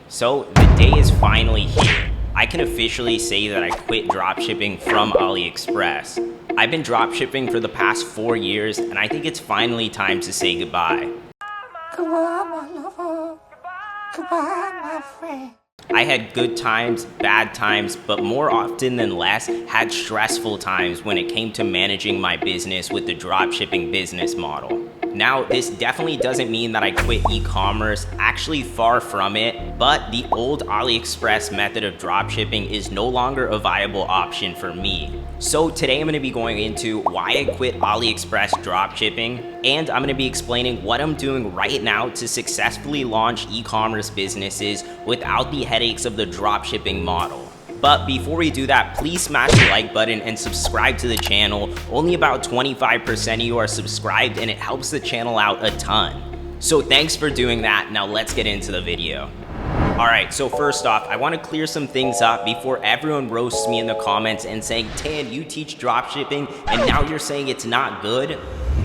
So the day is finally here. I can officially say that I quit dropshipping from AliExpress. I've been dropshipping for the past 4 years, and I think it's finally time to say goodbye. Goodbye, my lover. Goodbye, my friend. I had good times, bad times, but more often than less, had stressful times when it came to managing my business with the dropshipping business model. Now, this definitely doesn't mean that I quit e-commerce, actually far from it, but the old AliExpress method of dropshipping is no longer a viable option for me. So today I'm going to be going into why I quit AliExpress dropshipping, and I'm going to be explaining what I'm doing right now to successfully launch e-commerce businesses without the headaches of the dropshipping model. But before we do that, please smash the like button and subscribe to the channel. Only about 25% of you are subscribed, and it helps the channel out a ton. So thanks for doing that. Now let's get into the video. Alright, so first off, I want to clear some things up before everyone roasts me in the comments and saying, Tan, you teach dropshipping and now you're saying it's not good?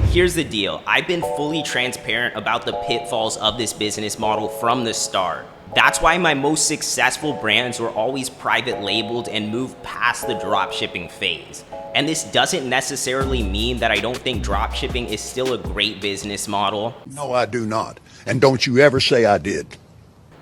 Here's the deal. I've been fully transparent about the pitfalls of this business model from the start. That's why my most successful brands were always private labeled and moved past the dropshipping phase. And this doesn't necessarily mean that I don't think dropshipping is still a great business model. No, I do not. And don't you ever say I did.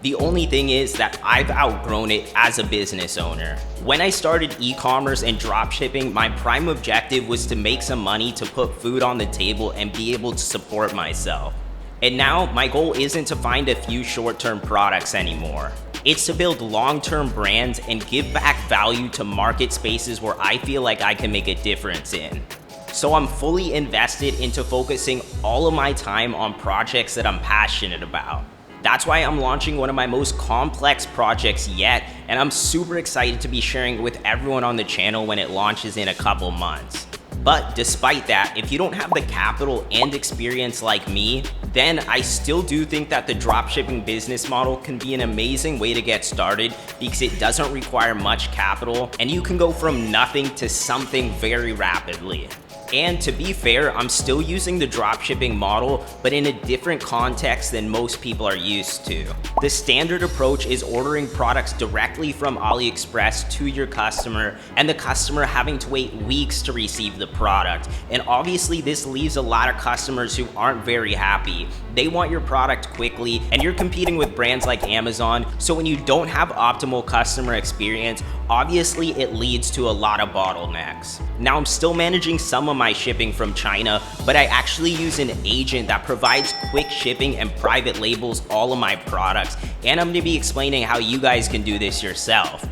The only thing is that I've outgrown it as a business owner. When I started e-commerce and dropshipping, my prime objective was to make some money to put food on the table and be able to support myself. And now my goal isn't to find a few short-term products anymore. It's to build long-term brands and give back value to market spaces where I feel like I can make a difference in. So I'm fully invested into focusing all of my time on projects that I'm passionate about. That's why I'm launching one of my most complex projects yet, and I'm super excited to be sharing it with everyone on the channel when it launches in a couple months. But despite that, if you don't have the capital and experience like me, then I still do think that the dropshipping business model can be an amazing way to get started because it doesn't require much capital and you can go from nothing to something very rapidly. And to be fair, I'm still using the dropshipping model, but in a different context than most people are used to. The standard approach is ordering products directly from AliExpress to your customer, and the customer having to wait weeks to receive the product. And obviously this leaves a lot of customers who aren't very happy. They want your product quickly, and you're competing with brands like Amazon, so when you don't have optimal customer experience, obviously it leads to a lot of bottlenecks. Now I'm still managing some of my shipping from China, but I actually use an agent that provides quick shipping and private labels all of my products, and I'm going to be explaining how you guys can do this yourself.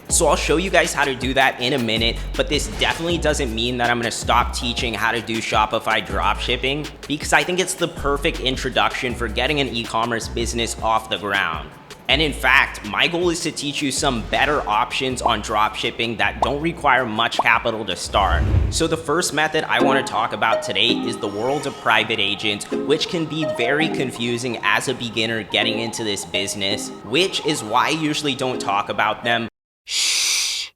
So I'll show you guys how to do that in a minute, but this definitely doesn't mean that I'm going to stop teaching how to do Shopify dropshipping, because I think it's the perfect introduction for getting an e-commerce business off the ground. And in fact, my goal is to teach you some better options on dropshipping that don't require much capital to start. So the first method I want to talk about today is the world of private agents, which can be very confusing as a beginner getting into this business, which is why I usually don't talk about them. Shh.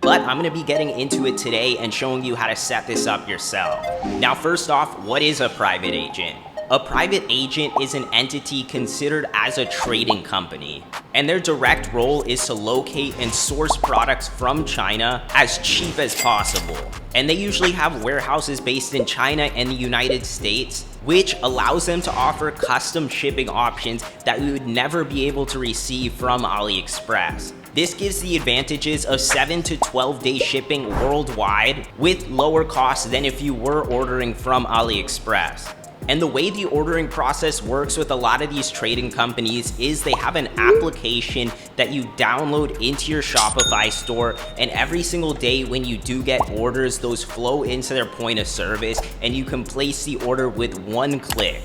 But I'm going to be getting into it today and showing you how to set this up yourself. Now, first off, what is a private agent? A private agent is an entity considered as a trading company, and their direct role is to locate and source products from China as cheap as possible. And they usually have warehouses based in China and the United States, which allows them to offer custom shipping options that we would never be able to receive from AliExpress. This gives the advantages of 7 to 12 day shipping worldwide with lower costs than if you were ordering from AliExpress. And the way the ordering process works with a lot of these trading companies is they have an application that you download into your Shopify store, and every single day when you do get orders, those flow into their point of service and you can place the order with one click.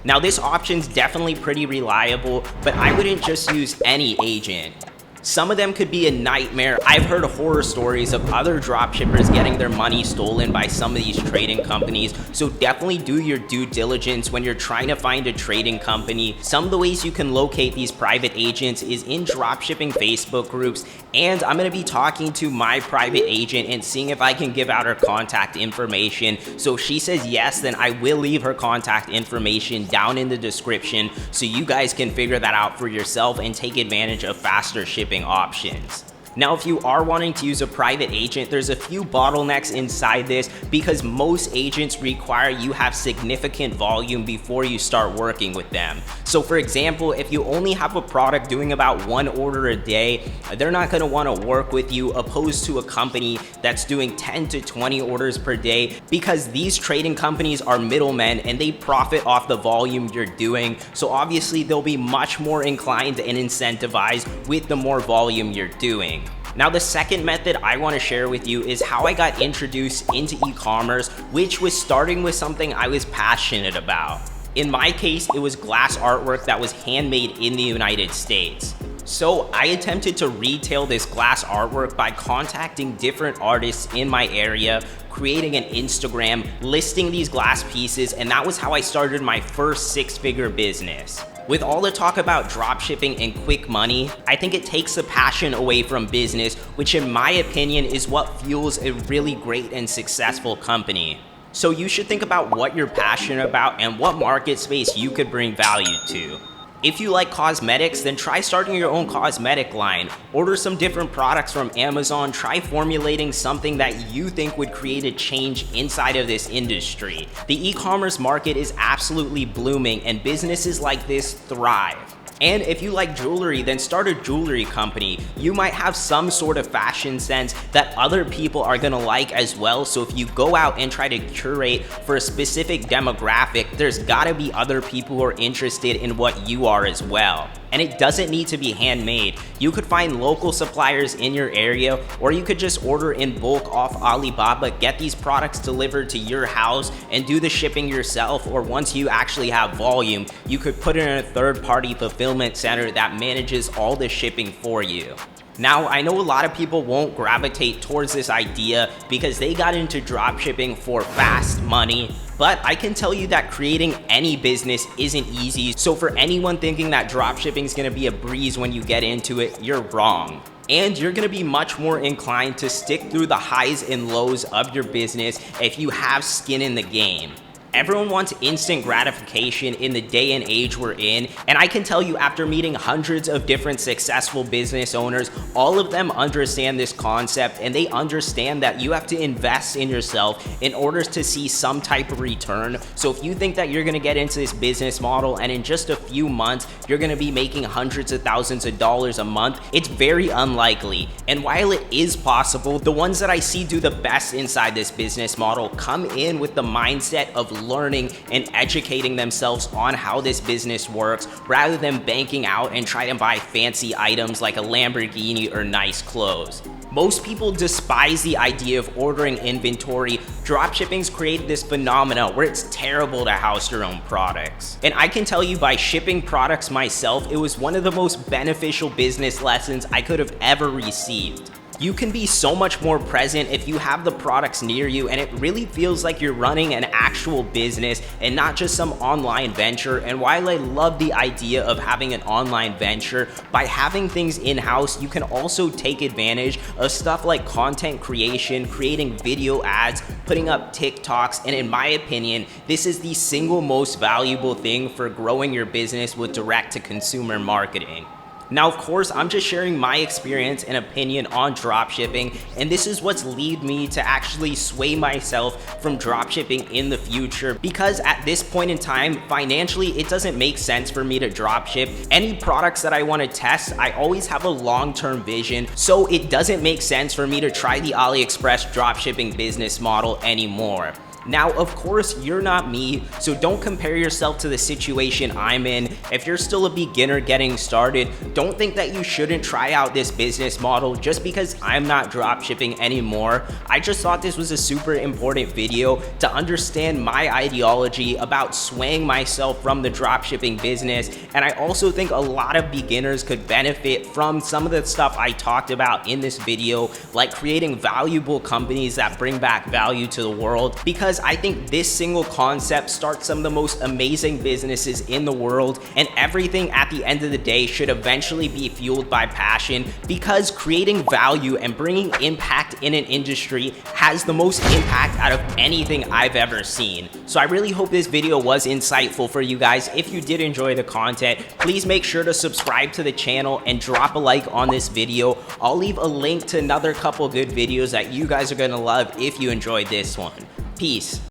Now this option's definitely pretty reliable, but I wouldn't just use any agent. Some of them could be a nightmare. I've heard horror stories of other dropshippers getting their money stolen by some of these trading companies, so definitely do your due diligence when you're trying to find a trading company. Some of the ways you can locate these private agents is in dropshipping Facebook groups, and I'm going to be talking to my private agent and seeing if I can give out her contact information. So if she says yes, then I will leave her contact information down in the description so you guys can figure that out for yourself and take advantage of faster shipping options. Now, if you are wanting to use a private agent, there's a few bottlenecks inside this because most agents require you have significant volume before you start working with them. So for example, if you only have a product doing about 1 order a day, they're not going to want to work with you opposed to a company that's doing 10 to 20 orders per day, because these trading companies are middlemen and they profit off the volume you're doing. So obviously they'll be much more inclined and incentivized with the more volume you're doing. Now, the second method I want to share with you is how I got introduced into e-commerce, which was starting with something I was passionate about. In my case, it was glass artwork that was handmade in the United States. So I attempted to retail this glass artwork by contacting different artists in my area, creating an Instagram, listing these glass pieces, and that was how I started my first 6-figure business. With all the talk about dropshipping and quick money, I think it takes the passion away from business, which in my opinion is what fuels a really great and successful company. So you should think about what you're passionate about and what market space you could bring value to. If you like cosmetics, then try starting your own cosmetic line. Order some different products from Amazon. Try formulating something that you think would create a change inside of this industry. The e-commerce market is absolutely blooming and businesses like this thrive. And if you like jewelry, then start a jewelry company. You might have some sort of fashion sense that other people are gonna like as well. So if you go out and try to curate for a specific demographic, there's gotta be other people who are interested in what you are as well. And it doesn't need to be handmade. You could find local suppliers in your area, or you could just order in bulk off Alibaba, get these products delivered to your house and do the shipping yourself. Or once you actually have volume, you could put it in a third-party fulfillment center that manages all the shipping for you. Now, I know a lot of people won't gravitate towards this idea because they got into dropshipping for fast money, but I can tell you that creating any business isn't easy. So for anyone thinking that dropshipping is gonna be a breeze when you get into it, you're wrong. And you're gonna be much more inclined to stick through the highs and lows of your business if you have skin in the game. Everyone wants instant gratification in the day and age we're in, and I can tell you after meeting hundreds of different successful business owners, all of them understand this concept and they understand that you have to invest in yourself in order to see some type of return. So if you think that you're gonna get into this business model and in just a few months you're gonna be making hundreds of thousands of dollars a month, it's very unlikely. And while it is possible, the ones that I see do the best inside this business model come in with the mindset of learning and educating themselves on how this business works rather than banking out and trying to buy fancy items like a Lamborghini or nice clothes. Most people despise the idea of ordering inventory. Dropshipping's created this phenomena where it's terrible to house your own products. And I can tell you by shipping products myself, it was one of the most beneficial business lessons I could have ever received. You can be so much more present if you have the products near you, and it really feels like you're running an actual business and not just some online venture. And while I love the idea of having an online venture, by having things in-house, you can also take advantage of stuff like content creation, creating video ads, putting up TikToks, and in my opinion, this is the single most valuable thing for growing your business with direct-to-consumer marketing. Now, of course, I'm just sharing my experience and opinion on dropshipping, and this is what's led me to actually sway myself from dropshipping in the future, because at this point in time, financially, it doesn't make sense for me to dropship. Any products that I want to test, I always have a long-term vision, so it doesn't make sense for me to try the AliExpress dropshipping business model anymore. Now, of course, you're not me, so don't compare yourself to the situation I'm in. If you're still a beginner getting started, don't think that you shouldn't try out this business model just because I'm not dropshipping anymore. I just thought this was a super important video to understand my ideology about swaying myself from the dropshipping business, and I also think a lot of beginners could benefit from some of the stuff I talked about in this video, like creating valuable companies that bring back value to the world, because I think this single concept starts some of the most amazing businesses in the world, and everything at the end of the day should eventually be fueled by passion, because creating value and bringing impact in an industry has the most impact out of anything I've ever seen. So I really hope this video was insightful for you guys. If you did enjoy the content, please make sure to subscribe to the channel and drop a like on this video. I'll leave a link to another couple good videos that you guys are gonna love if you enjoyed this one. Peace.